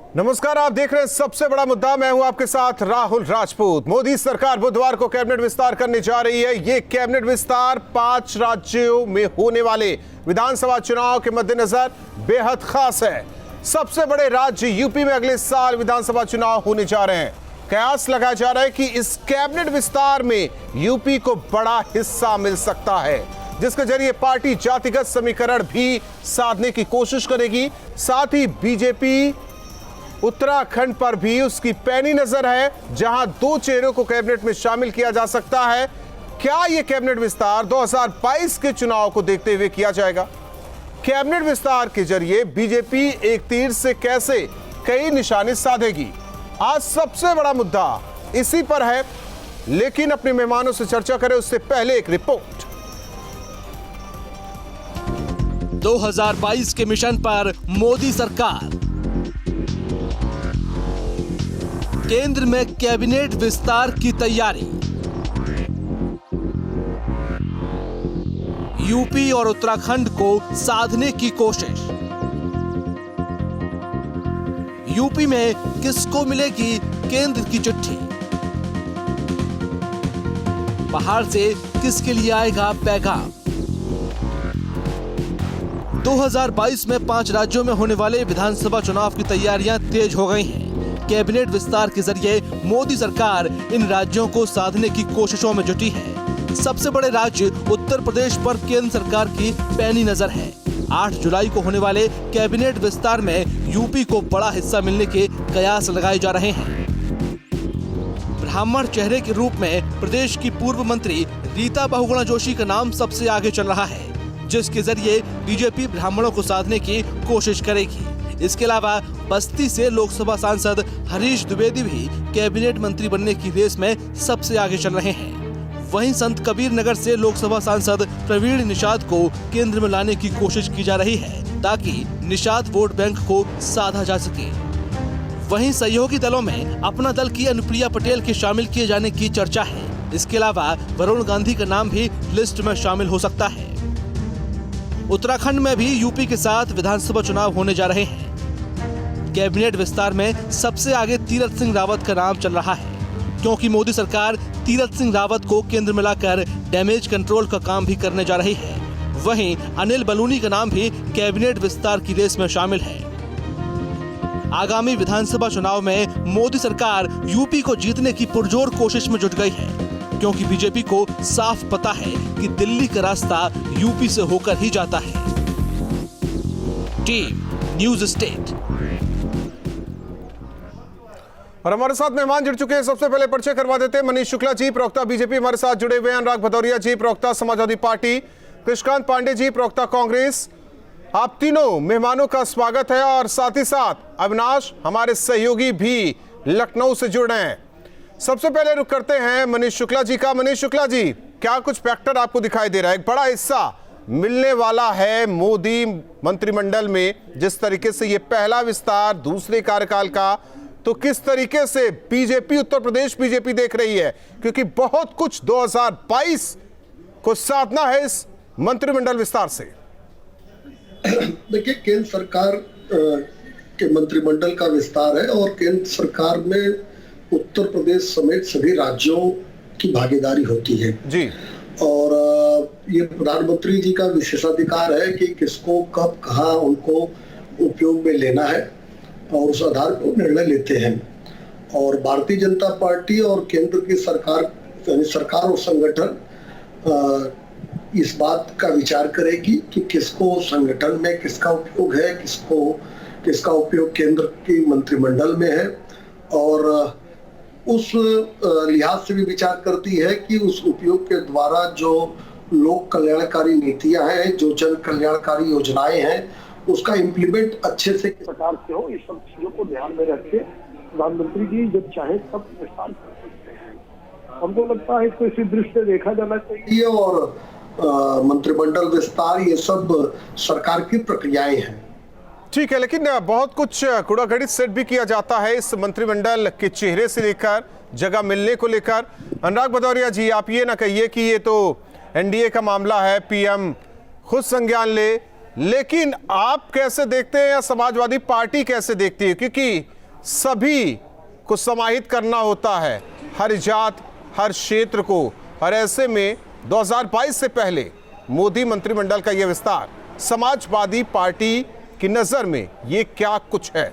नमस्कार, आप देख रहे हैं सबसे बड़ा मुद्दा। मैं हूं आपके साथ राहुल राजपूत। मोदी सरकार बुधवार को कैबिनेट विस्तार करने जा रही है। यह कैबिनेट विस्तार 5 राज्यों में होने वाले विधानसभा चुनाव के मद्देनजर बेहद खास है। सबसे बड़े राज्य यूपी में अगले साल विधानसभा चुनाव होने जा रहे हैं। कयास लगाया जा रहा है कि इस कैबिनेट विस्तार में यूपी को बड़ा हिस्सा मिल सकता है, जिसके जरिए पार्टी जातिगत समीकरण भी साधने की कोशिश करेगी। साथ ही बीजेपी उत्तराखंड पर भी उसकी पैनी नजर है, जहां 2 चेहरों को कैबिनेट में शामिल किया जा सकता है। क्या यह कैबिनेट विस्तार 2022 के चुनाव को देखते हुए किया जाएगा? कैबिनेट विस्तार के जरिए बीजेपी एक तीर से कैसे कई निशाने साधेगी? आज सबसे बड़ा मुद्दा इसी पर है, लेकिन अपने मेहमानों से चर्चा करें उससे पहले एक रिपोर्ट। 2022 के मिशन पर मोदी सरकार, केंद्र में कैबिनेट विस्तार की तैयारी। यूपी और उत्तराखंड को साधने की कोशिश। यूपी में किसको मिलेगी केंद्र की चिट्ठी? बाहर से किसके लिए आएगा पैगाम? 2022 में 5 राज्यों में होने वाले विधानसभा चुनाव की तैयारियां तेज हो गई हैं। कैबिनेट विस्तार के जरिए मोदी सरकार इन राज्यों को साधने की कोशिशों में जुटी है। सबसे बड़े राज्य उत्तर प्रदेश पर केंद्र सरकार की पैनी नजर है। 8 जुलाई को होने वाले कैबिनेट विस्तार में यूपी को बड़ा हिस्सा मिलने के कयास लगाए जा रहे हैं। ब्राह्मण चेहरे के रूप में प्रदेश की पूर्व मंत्री रीता बहुगुणा जोशी का नाम सबसे आगे चल रहा है, जिसके जरिए बीजेपी ब्राह्मणों को साधने की कोशिश करेगी। इसके अलावा बस्ती से लोकसभा सांसद हरीश द्विवेदी भी कैबिनेट मंत्री बनने की रेस में सबसे आगे चल रहे हैं। वहीं संत कबीर नगर से लोकसभा सांसद प्रवीण निषाद को केंद्र में लाने की कोशिश की जा रही है, ताकि निषाद वोट बैंक को साधा जा सके। वहीं सहयोगी दलों में अपना दल की अनुप्रिया पटेल के शामिल किए जाने की चर्चा है। इसके अलावा वरुण गांधी का नाम भी लिस्ट में शामिल हो सकता है। उत्तराखंड में भी यूपी के साथ विधानसभा चुनाव होने जा रहे हैं। कैबिनेट विस्तार में सबसे आगे तीरथ सिंह रावत का नाम चल रहा है, क्योंकि मोदी सरकार तीरथ सिंह रावत को केंद्र में लाकर डैमेज कंट्रोल का काम भी करने जा रही है। वहीं अनिल बलूनी का नाम भी कैबिनेट विस्तार की रेस में शामिल है। आगामी विधानसभा चुनाव में मोदी सरकार यूपी को जीतने की पुरजोर कोशिश में जुट गई है, क्योंकि बीजेपी को साफ पता है कि दिल्ली का रास्ता यूपी से होकर ही जाता है। Team news state. और हमारे साथ मेहमान जुड़ चुके हैं। सबसे पहले परिचय करवा देते हैं मनीष शुक्ला जी, प्रवक्ता बीजेपी हमारे साथ जुड़े हुए हैं। अनुराग भदौरिया जी, प्रवक्ता समाजवादी पार्टी। कृष्णकांत पांडे जी, प्रवक्ता कांग्रेस। आप तीनों मेहमानों का स्वागत है। और साथ ही साथ अविनाश, हमारे सहयोगी भी लखनऊ से जुड़ रहे हैं। सबसे पहले रुक करते हैं मनीष शुक्ला जी का। मनीष शुक्ला जी, क्या कुछ फैक्टर आपको दिखाई दे रहा है? एक बड़ा हिस्सा मिलने वाला है मोदी मंत्रिमंडल में, जिस तरीके से ये पहला विस्तार दूसरे कार्यकाल का, तो किस तरीके से बीजेपी, उत्तर प्रदेश बीजेपी देख रही है? क्योंकि बहुत कुछ 2022 को साधना है इस मंत्रिमंडल विस्तार से। देखिए, केंद्र सरकार के मंत्रिमंडल का विस्तार है और केंद्र सरकार में उत्तर प्रदेश समेत सभी राज्यों की भागीदारी होती है जी। और ये प्रधानमंत्री जी का विशेषाधिकार है कि किसको कब कहाँ उनको उपयोग में लेना है और उस आधार पर निर्णय लेते हैं। और भारतीय जनता पार्टी और केंद्र की सरकार, यानी सरकार और संगठन इस बात का विचार करेगी कि किसको संगठन में किसका उपयोग है, किसका उपयोग केंद्र की मंत्रिमंडल में है, और उस लिहाज से भी विचार करती है कि उस उपयोग के द्वारा जो लोक कल्याणकारी नीतियां हैं, जो जन कल्याणकारी योजनाएं हैं, उसका इम्प्लीमेंट अच्छे से प्रकार से हो। इस सब चीजों को ध्यान में रख के प्रधानमंत्री जी जब चाहे तब विस्तार कर सकते हैं। हमको लगता है इसको इसी दृष्टि से देखा जाना चाहिए। और मंत्रिमंडल विस्तार, ये सब सरकार की प्रक्रियाएं हैं। ठीक है, लेकिन बहुत कुछ कूड़ागढ़ी सेट भी किया जाता है इस मंत्रिमंडल के चेहरे से लेकर जगह मिलने को लेकर। अनुराग भदौरिया जी, आप ये ना कहिए कि ये तो एनडीए का मामला है, पीएम खुद संज्ञान ले, लेकिन आप कैसे देखते हैं या समाजवादी पार्टी कैसे देखती है? क्योंकि सभी को समाहित करना होता है, हर जात, हर क्षेत्र को। और ऐसे में 2022 से पहले मोदी मंत्रिमंडल का यह विस्तार, समाजवादी पार्टी की नजर में ये क्या कुछ है?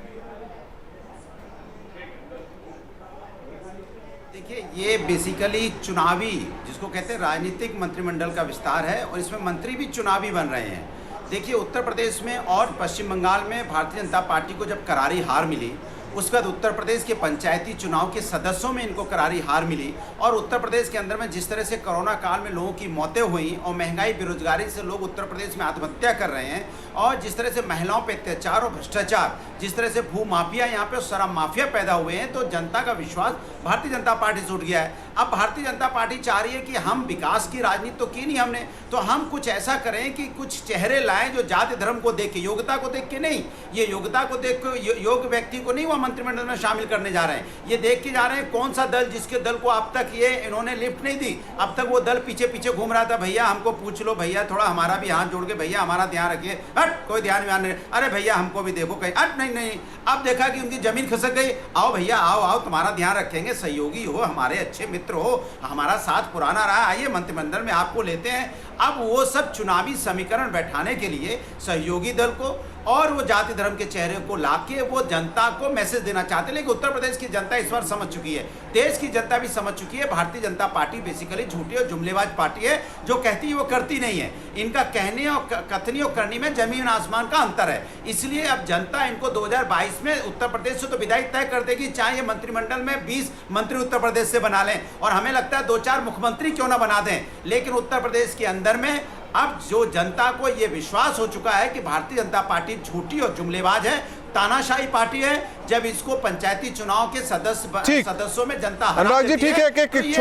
देखिए, ये बेसिकली चुनावी, जिसको कहते हैं राजनीतिक मंत्रिमंडल का विस्तार है और इसमें मंत्री भी चुनावी बन रहे हैं। देखिए, उत्तर प्रदेश में और पश्चिम बंगाल में भारतीय जनता पार्टी को जब करारी हार मिली, उसके बाद उत्तर प्रदेश के पंचायती चुनाव के सदस्यों में इनको करारी हार मिली, और उत्तर प्रदेश के अंदर में जिस तरह से कोरोना काल में लोगों की मौतें हुई और महंगाई बेरोजगारी से लोग उत्तर प्रदेश में आत्महत्या कर रहे हैं, और जिस तरह से महिलाओं पे अत्याचार और भ्रष्टाचार, जिस तरह से भू माफिया यहाँ पे शराब माफिया पैदा हुए हैं, तो जनता का विश्वास भारतीय जनता पार्टी से उठ गया है। अब भारतीय जनता पार्टी चाह रही है कि हम विकास की राजनीति तो की नहीं हमने, तो हम कुछ ऐसा करें कि कुछ चेहरे लाएं जो जाति धर्म को देख के, योग्यता को देख के नहीं, ये योग्यता को देख के, योग्य व्यक्ति को नहीं वो मंत्रिमंडल में शामिल करने जा रहे हैं। ये देख के जा रहे हैं कौन सा दल, जिसके दल को अब तक ये इन्होंने लिफ्ट नहीं दी, अब तक वो दल पीछे पीछे घूम रहा था, भैया हमको पूछ लो, भैया थोड़ा हमारा भी हाथ जोड़ के, भैया हमारा ध्यान रखिए, हट कोई ध्यान नहीं, अरे भैया हमको भी देखो कहीं, हट नहीं नहीं। अब देखा कि उनकी जमीन खसक गई, आओ भैया आओ आओ, तुम्हारा ध्यान रखेंगे, सहयोगी हो, हमारे अच्छे मित्र हो, हमारा साथ पुराना रहा, आइए मंत्रिमंडल में आपको लेते हैं। अब वो सब चुनावी समीकरण बैठाने के लिए सहयोगी दल को और वो जाति धर्म के चेहरे को लाके वो जनता को मैसेज देना चाहते हैं। लेकिन उत्तर प्रदेश की जनता इस बार समझ चुकी है, देश की जनता भी समझ चुकी है, भारतीय जनता पार्टी बेसिकली झूठी और जुमलेबाज पार्टी है, जो कहती है वो करती नहीं है। इनका कहने और कथनी और करनी में जमीन आसमान का अंतर है। इसलिए अब जनता इनको 2022 में उत्तर प्रदेश से तो विदाई तय कर देगी, चाहे ये मंत्रिमंडल में 20 मंत्री उत्तर प्रदेश से बना लें, और हमें लगता है 2-4 मुख्यमंत्री क्यों ना बना दें। लेकिन उत्तर प्रदेश के अंदर में अब जो जनता को ये विश्वास हो चुका है कि भारतीय जनता पार्टी झूठी और जुमलेबाज है, तानाशाही पार्टी है, जब इसको पंचायती चुनाव के सदस्यों में जनता अनुराग जी, ठीक है कि एक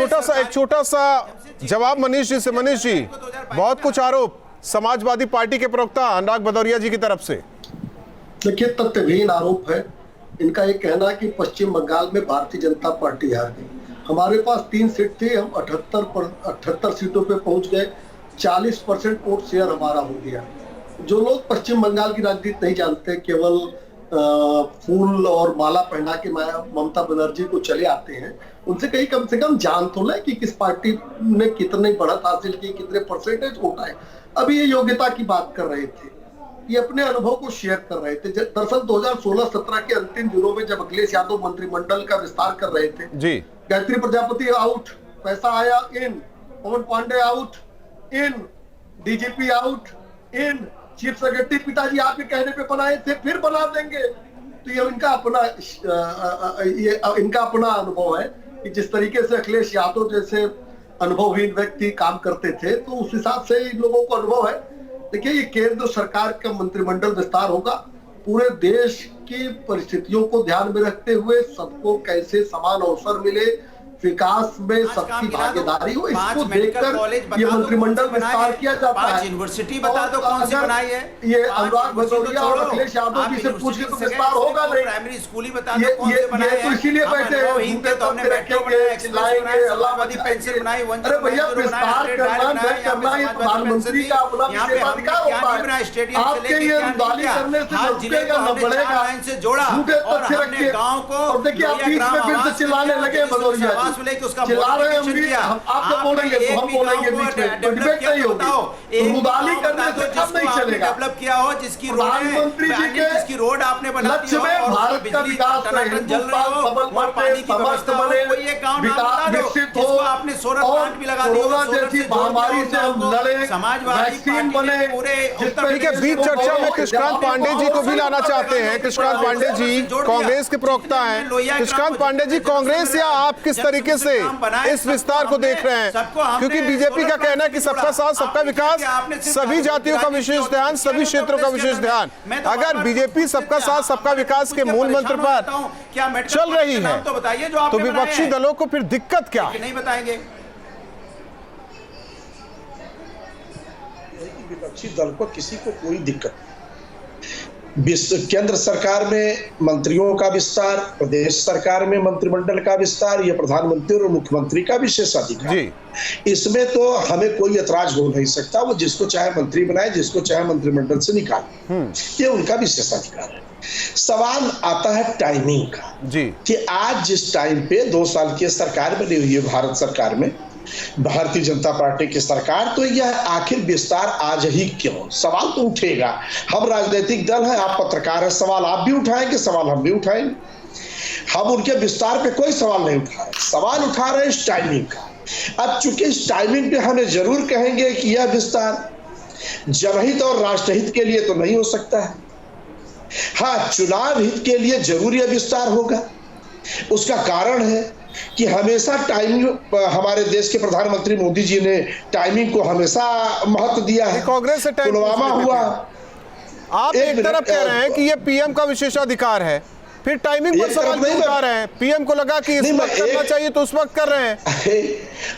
छोटा सा जवाब मनीष जी से। मनीष जी, बहुत कुछ आरोप समाजवादी पार्टी के प्रवक्ता अनुराग भदौरिया जी की तरफ से। देखिए, तथ्यहीन आरोप है इनका। ये कहना कि पश्चिम बंगाल में भारतीय जनता पार्टी हार गई, हमारे पास 3 सीट थी, हम 78 सीटों पे पहुंच गए, 40% वोट शेयर हमारा हो गया। जो लोग पश्चिम बंगाल की राजनीति नहीं जानते, केवल फूल और माला पहना के ममता बनर्जी को चले आते हैं, उनसे कहीं कम से कम जान तो ले कि किस पार्टी ने कितनी बढ़त हासिल की, कितने परसेंटेज वोट आए। अभी ये योग्यता की बात कर रहे थे, ये अपने अनुभव को शेयर कर रहे थे। दरअसल 2016-17 के अंतिम दिनों में जब अखिलेश यादव मंत्रिमंडल का विस्तार कर रहे थे जी, गायत्री प्रजापति आउट, पैसा आया in, Pawan Pandey out in, DGP out in, chief secretary पिताजी आपके कहने पे बनाए थे, फिर बना देंगे। तो ये इनका अपना अनुभव है कि जिस तरीके से अखिलेश यादव जैसे अनुभवहीन व्यक्ति काम करते थे, तो उस हिसाब से इन लोगों को अनुभव है। देखिए, ये केंद्र सरकार का मंत्रिमंडल विस्तार होगा, पूरे देश की परिस्थितियों को ध्यान में रखते हुए सबको कैसे समान अवसर मिले, विकास में सबकी भागीदारी हो, इसको देखकर ये मंत्रिमंडल विस्तार किया जाता है। यूनिवर्सिटी बता दो कौन सी बनाई है, ये अनुराग भदौरिया और अखिलेश यादव जी से पूछ के तो विस्तार होगा नहीं। प्राइमरी स्कूल ही बता दो कौन से बनाए हैं, तो इसीलिए बैठे अरे भैया, विस्तार करना न करना ये प्रधानमंत्री का अपना विशेषाधिकार होता है। आपके ये उदाली करने से रुकेगा न बढ़ेगा, झूठे तथ्य रखिए। और देखिए, आप बीच में फिर से चिल्लाने लगे भदौरिया जी, चिल्ला रहे हैं, हम आपको बोलेंगे तो हम बोलेंगे बीच में, डिबेट नहीं होगी। रुदाली करने से कब नहीं चलेगा। डेवलप किया हो, जिसकी प्रधानमंत्री जी के जिसकी रोड आपने बना दी लक्ष्य में भारत का विकास रहे, हिंदुस्तान सबल बने, समस्त बने, विकसित हो, आपने सोलर प्लांट भी लगा दिया, कोरोना जैसी महामारी से हम लड़े, वैक्सीन बने। ठीक है, बीच चर्चा में कृष्णकांत पांडे जी को भी लाना चाहते हैं। कृष्णकांत पांडे जी कांग्रेस के प्रवक्ता हैं। कृष्णकांत पांडे जी, कांग्रेस या आप किस तरीके से इस विस्तार को देख रहे हैं? क्योंकि बीजेपी का कहना है कि सबका साथ सबका विकास, सभी जातियों का विशेष ध्यान, सभी क्षेत्रों का विशेष ध्यान। अगर बीजेपी सबका साथ सबका विकास के मूल मंत्र पर चल रही है, तो विपक्षी दलों को फिर दिक्कत क्या है? नहीं बताएंगे। विपक्षी दल को किसी को कोई दिक्कत नहीं। केंद्र सरकार में मंत्रियों का विस्तार, प्रदेश सरकार में मंत्रिमंडल का विस्तार, ये प्रधानमंत्री और मुख्यमंत्री का विशेषाधिकार। इसमें तो हमें कोई ऐतराज हो नहीं सकता। वो जिसको चाहे मंत्री बनाए, जिसको चाहे मंत्रिमंडल से निकाले, ये उनका विशेषाधिकार है। सवाल आता है टाइमिंग का कि आज जिस टाइम पे 2 साल की सरकार बनी हुई है भारत सरकार में, भारतीय जनता पार्टी की सरकार, तो यह आखिर विस्तार आज ही क्यों? सवाल तो उठेगा। हम राजनीतिक दल हैं, आप पत्रकार हैं, सवाल आप भी उठाएंगे, सवाल हम भी उठाएंगे। हम उनके विस्तार पे कोई सवाल नहीं उठा रहे, सवाल उठा रहे हैं इस टाइमिंग का। अब चूंकि इस टाइमिंग पे हमें जरूर कहेंगे कि यह विस्तार जनहित और राष्ट्रहित के लिए तो नहीं हो सकता है। हाँ, चुनाव हित के लिए जरूर यह विस्तार होगा। उसका कारण है कि हमेशा टाइमिंग, हमारे देश के प्रधानमंत्री मोदी जी ने टाइमिंग को हमेशा महत्व दिया है। कांग्रेस से पुलवामा हुआ, आप एक तरफ कह रहे हैं कि ये पीएम का विशेषाधिकार है, फिर टाइमिंग पर सवाल क्यों उठा रहे हैं? पीएम को लगा कि इस वक्त करना चाहिए तो उस वक्त कर रहे हैं।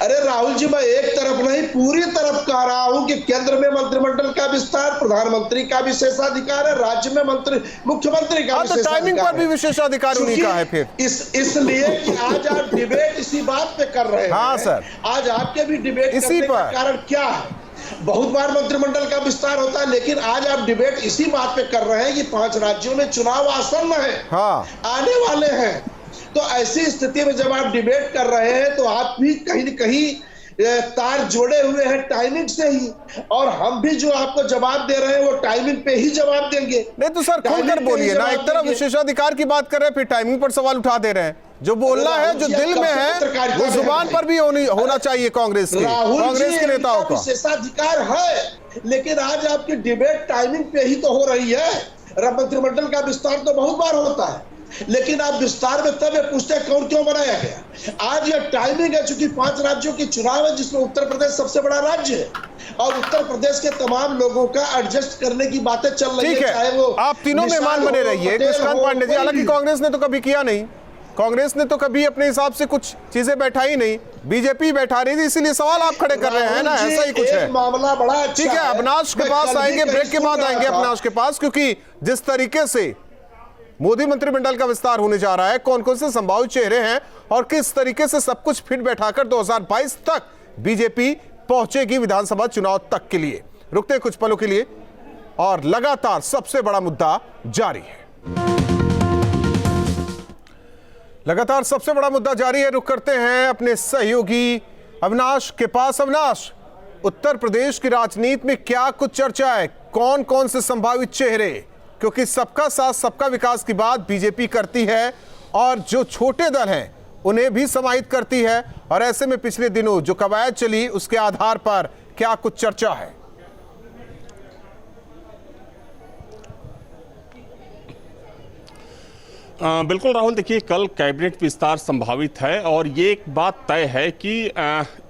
अरे राहुल जी, मैं एक तरफ नहीं पूरी तरफ कह रहा हूं कि केंद्र में मंत्रिमंडल का विस्तार, प्रधानमंत्री का विशेषाधिकार है, राज्य में मुख्यमंत्री का तो टाइमिंग पर भी विशेषाधिकार उन्हीं का है। फिर इसलिए कि आज आप डिबेट इसी बात पे कर रहे हैं। हाँ सर, आज आपके भी डिबेट इसी करने का कारण क्या है? बहुत बार मंत्रिमंडल का विस्तार होता है, लेकिन आज आप डिबेट इसी बात पे कर रहे हैं कि 5 राज्यों में चुनाव आसन्न है, आने वाले हैं। तो ऐसी स्थिति में जब आप डिबेट कर रहे हैं तो आप भी कहीं न कहीं तार जोड़े हुए हैं टाइमिंग से ही, और हम भी जो आपको जवाब दे रहे हैं वो टाइमिंग पे ही जवाब देंगे। नहीं तो सर खुलकर बोलिए ना, एक तरफ विशेषाधिकार की बात कर रहे हैं, फिर टाइमिंग पर सवाल उठा दे रहे हैं। जो बोलना है, जो दिल में है, वो जुबान पर भी होना चाहिए कांग्रेस के नेताओं का। विशेषाधिकार है, लेकिन आज आपकी डिबेट टाइमिंग पे ही तो हो रही है। मंत्रिमंडल का विस्तार तो बहुत बार होता है, लेकिन आप विस्तार में तब पूछते हैं कौन क्यों बनाया गया। आज यह टाइमिंग है, चूंकि 5 राज्यों की चुनाव है, जिसमें उत्तर प्रदेश सबसे बड़ा राज्य है, और उत्तर प्रदेश के तमाम लोगों का एडजस्ट करने की बातें चल रही है। चाहे वो आप तीनों मेहमान बने रहिए, कृष्णकांत पांडे जी। हालांकि कांग्रेस ने तो कभी किया नहीं, कांग्रेस ने तो कभी अपने हिसाब से कुछ चीजें बैठा ही नहीं, बीजेपी बैठा रही थी, इसीलिए सवाल आप खड़े कर रहे हैं ना, ऐसा ही कुछ है। मामला बड़ा अच्छा। ठीक है, अविनाश के पास आएंगे, ब्रेक के बाद आएंगे अविनाश के पास, क्योंकि जिस तरीके से मोदी मंत्रिमंडल का विस्तार होने जा रहा है, कौन कौन से संभावित चेहरे हैं और किस तरीके से सब कुछ फिट बैठाकर 2022 तक बीजेपी पहुंचेगी विधानसभा चुनाव तक के लिए। रुकते हैं कुछ पलों के लिए और लगातार सबसे बड़ा मुद्दा जारी है। लगातार सबसे बड़ा मुद्दा जारी है। रुक करते हैं अपने सहयोगी अविनाश के पास। अविनाश, उत्तर प्रदेश की राजनीति में क्या कुछ चर्चा है? कौन कौन से संभावित चेहरे? क्योंकि सबका साथ सबका विकास की बात बीजेपी करती है और जो छोटे दल हैं उन्हें भी समाहित करती है, और ऐसे में पिछले दिनों जो कवायद चली उसके आधार पर क्या कुछ चर्चा है? बिल्कुल राहुल, देखिए कल कैबिनेट विस्तार संभावित है और ये एक बात तय है कि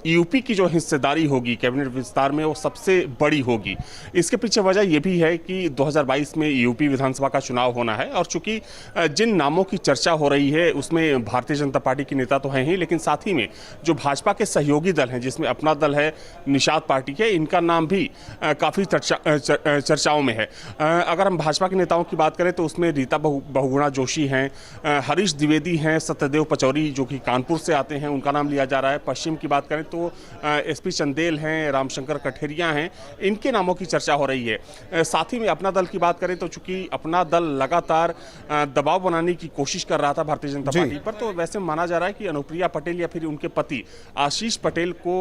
यूपी की जो हिस्सेदारी होगी कैबिनेट विस्तार में वो सबसे बड़ी होगी। इसके पीछे वजह यह भी है कि 2022 में यूपी विधानसभा का चुनाव होना है, और चूंकि जिन नामों की चर्चा हो रही है उसमें भारतीय जनता पार्टी के नेता तो हैं ही, लेकिन साथ ही में जो भाजपा के सहयोगी दल हैं, जिसमें अपना दल है, निषाद पार्टी है, इनका नाम भी काफ़ी चर्चाओं में है। अगर हम भाजपा के नेताओं की बात करें तो उसमें रीता बहुगुणा जोशी हैं, हरीश द्विवेदी हैं, सत्यदेव पचौरी जो कि कानपुर से आते हैं, उनका नाम लिया जा रहा है। पश्चिम की बात करें तो एसपी चंदेल हैं, रामशंकर कठेरिया हैं, इनके नामों की चर्चा हो रही है। साथ ही में अपना दल की बात करें तो चूंकि अपना दल लगातार दबाव बनाने की कोशिश कर रहा था भारतीय जनता पार्टी पर, तो वैसे माना जा रहा है कि अनुप्रिया पटेल या फिर उनके पति आशीष पटेल को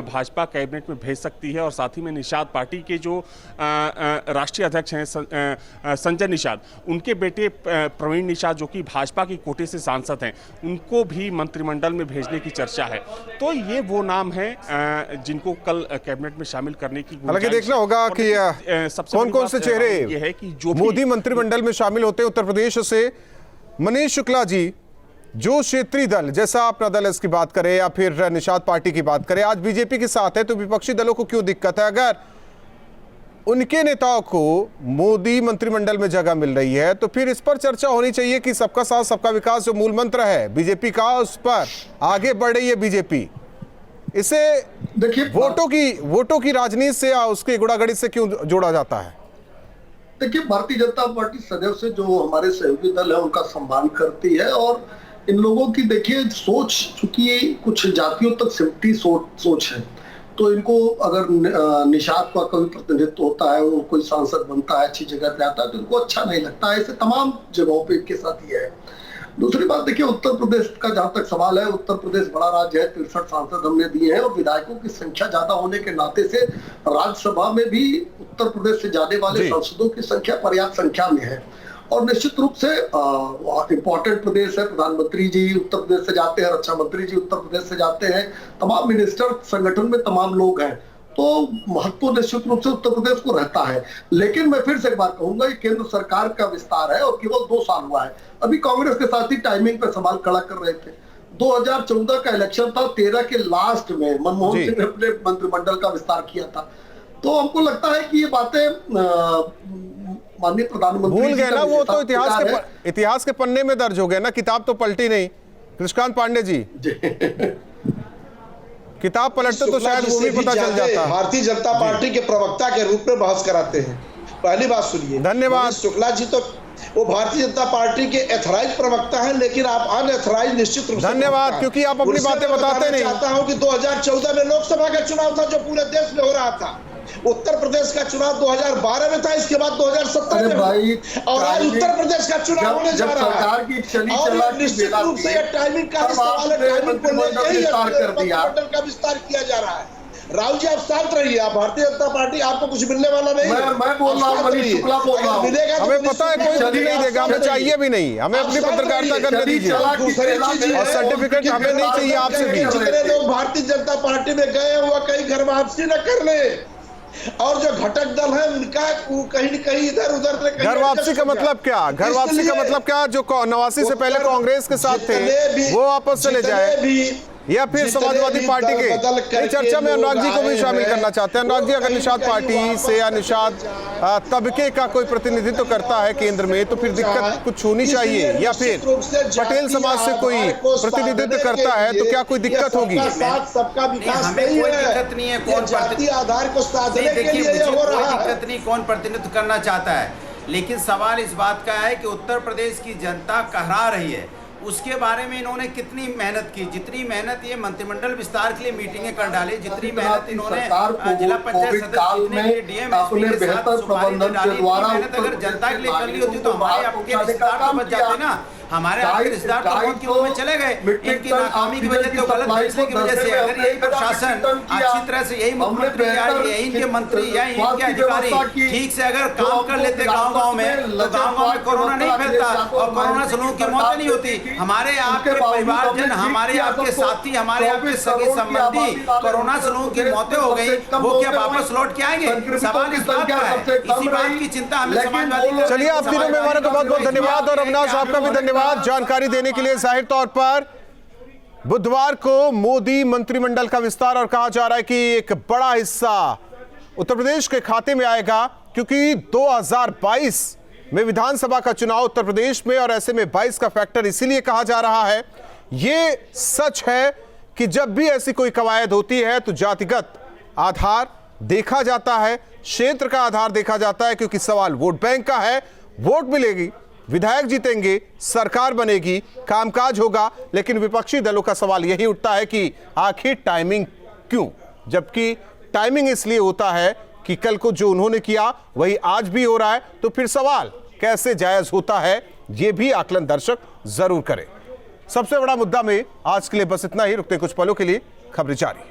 भाजपा कैबिनेट में भेज सकती है। और साथ ही में निषाद पार्टी के जो राष्ट्रीय अध्यक्ष हैं संजय निषाद, उनके बेटे प्रवीण निषाद जो कि भाजपा की कोटे से सांसद हैं, उनको भी मंत्रिमंडल में भेजने की चर्चा है। तो ये वो नाम है जिनको कल कैबिनेट में शामिल करने की, हालांकि देखना होगा कि कौन कौन से चेहरे ये है कि जो मोदी मंत्रिमंडल में शामिल होते हैं। उत्तर प्रदेश से मनीष शुक्ला जी, जो क्षेत्रीय दल, जैसा अपना दल इसकी बात करें या फिर निषाद पार्टी की बात करें, आज बीजेपी के साथ है, तो विपक्षी दलों को क्यों दिक्कत है? अगर उनके नेताओं को मोदी मंत्रिमंडल में जगह मिल रही है तो फिर इस पर चर्चा होनी चाहिए कि सबका साथ सबका विकास जो मूल मंत्र है बीजेपी का, उस पर आगे बढ़ रही है बीजेपी। इसे देखिए वोटों की राजनीति से या उसके गुड़ागड़ी से क्यों जोड़ा जाता है? देखिए, भारतीय जनता पार्टी सदैव से जो हमारे सहयोगी दल है उनका सम्मान करती है, और इन लोगों की देखिए सोच, चूंकि कुछ जातियों तक सिमटी सोच है, तो इनको अगर निषाद का कोई प्रतिनिधित्व होता है, वो कोई सांसद बनता है, अच्छी जगह पे आता है, तो इनको अच्छा नहीं लगता है। ऐसे तमाम जगहों पे इनके साथ ये है। दूसरी बात देखिए, उत्तर प्रदेश का जहां तक सवाल है, उत्तर प्रदेश बड़ा राज्य है, 63 सांसद हमने दिए हैं, और विधायकों की संख्या ज्यादा होने के नाते से राज्यसभा में भी उत्तर प्रदेश से जाने वाले सांसदों की संख्या पर्याप्त संख्या में है। और निश्चित रूप से इंपॉर्टेंट प्रदेश है, प्रधानमंत्री जी उत्तर प्रदेश से जाते हैं, रक्षा मंत्री जी उत्तर प्रदेश से जाते हैं, तमाम मिनिस्टर संगठन में तमाम लोग हैं, तो महत्व निश्चित रूप से उत्तर प्रदेश को रहता है। लेकिन मैं फिर से एक बात कहूंगा, ये केंद्र सरकार का विस्तार है और केवल 2 साल हुआ है। अभी कांग्रेस के साथ ही टाइमिंग पे सवाल खड़ा कर रहे थे। 2014 का इलेक्शन था, 13 के लास्ट में मनमोहन सिंह ने अपने मंत्रिमंडल का विस्तार किया था। तो हमको लगता है कि ये बातें माननीय प्रधानमंत्री भूल गए ना, वो तो इतिहास के पन्ने में दर्ज हो गए ना, किताब तो पलटी नहीं। कृष्णकांत पांडे जी, किताब पलटते तो शायद वो भी पता चल जाता। भारतीय जनता पार्टी के प्रवक्ता के रूप में बहस कराते हैं। पहली बात सुनिए, धन्यवाद। शुक्ला जी तो वो भारतीय जनता पार्टी के एथराइज प्रवक्ता हैं, लेकिन आप अनएथराइज निश्चित रूप से। धन्यवाद, क्योंकि आप अपनी बातें बताते नहीं। चाहता हूं कि 2014 में लोकसभा का चुनाव था जो पूरे देश में हो रहा था। उत्तर प्रदेश का चुनाव 2012 में था, इसके बाद 2017 में भाई, और आज उत्तर प्रदेश का चुनाव होने जा रहा है। और निश्चित रूप से ये टाइमिंग का सवाल है, टाइमिंग को लेकर ही मंत्रिमंडल का विस्तार किया जा रहा है। राहुल जी, आप शांत रहिए। आप भारतीय जनता पार्टी, आपको कुछ मिलने वाला नहीं। मैं बोल रहा हूँ, मनीष शुक्ला बोल रहा हूँ। हमें पता है कोई कुछ नहीं देगा, हमें चाहिए भी नहीं, हमें अपनी पत्रकारिता करने दीजिए, और सर्टिफिकेट हमें नहीं चाहिए आपसे भी। जितने लोग भारतीय जनता पार्टी में गए हुआ कहीं घर वापसी न कर ले, और जो घटक दल है उनका कहीं न कहीं इधर उधर। घर वापसी का मतलब क्या? घर वापसी का मतलब क्या? जो 89 से पहले कांग्रेस के साथ थे वो वापस चले जाए, या फिर समाजवादी पार्टी के चर्चा में अनुराग जी को भी शामिल करना चाहते हैं। अनुराग जी, अगर निषाद पार्टी से या निषाद तबके का कोई प्रतिनिधित्व करता है केंद्र में, तो फिर दिक्कत कुछ होनी चाहिए, या फिर पटेल समाज से कोई प्रतिनिधित्व करता है तो क्या कोई दिक्कत होगी? सबका विकास हमें कोई दिक्कत नहीं है, कौन जातीय आधार को साधने के लिए देखिए, हो कोई रहा है। दिक्कत नहीं कौन प्रतिनिधित्व करना चाहता है, लेकिन सवाल इस बात का है कि उत्तर प्रदेश की जनता कहरा रही है, उसके बारे में इन्होंने कितनी मेहनत की। जितनी मेहनत ये मंत्रिमंडल विस्तार के लिए मीटिंगें कर डाली, जितनी मेहनत इन्होंने जिला पंचायत सदस्य डीएम एसपी के साथ सुपारी डाली, मेहनत अगर जनता के लिए कर ली होती तो हमारे आपके रिश्तेदार तो बच जाते ना। हमारे आपके रिश्तेदार तो मौत की मुंह में चले गए इनकी नाकामी की वजह से, गलत फैसले की वजह से। अगर यही प्रशासन अच्छी तरह से, यही मुख्यमंत्री या यही इनके मंत्री या इनके अधिकारी ठीक से अगर काम कर लेते गांव-गांव में, तो गांव-गांव में कोरोना नहीं फैलता और कोरोना से लोगों की मौत नहीं होती। हमारे आपके परिवारजन, हमारे आपके साथी, हमारे आपके सगे संबंधी कोरोना से लोगों की मौतें हो गई, वो क्या वापस लौट के आएंगे? सवाल इस बात का है, इसी बात की चिंता हमें समाजवादी। चलिए, आप तीनों मेहमानों को बहुत बहुत धन्यवाद, और अविनाश आपका भी धन्यवाद जानकारी देने के लिए। जाहिर तौर पर बुधवार को मोदी मंत्रिमंडल का विस्तार, और कहा जा रहा है कि एक बड़ा हिस्सा उत्तर प्रदेश के खाते में आएगा, क्योंकि 2022 में विधानसभा का चुनाव उत्तर प्रदेश में, और ऐसे में 22 का फैक्टर इसीलिए कहा जा रहा है। यह सच है कि जब भी ऐसी कोई कवायद होती है तो जातिगत आधार देखा जाता है, क्षेत्र का आधार देखा जाता है, क्योंकि सवाल वोट बैंक का है। वोट मिलेगी, विधायक जीतेंगे, सरकार बनेगी, कामकाज होगा, लेकिन विपक्षी दलों का सवाल यही उठता है कि आखिर टाइमिंग क्यों? जबकि टाइमिंग इसलिए होता है कि कल को जो उन्होंने किया वही आज भी हो रहा है, तो फिर सवाल कैसे जायज होता है, यह भी आकलन दर्शक जरूर करें। सबसे बड़ा मुद्दा में आज के लिए बस इतना ही। रुकते कुछ पलों के लिए, खबरें जारी।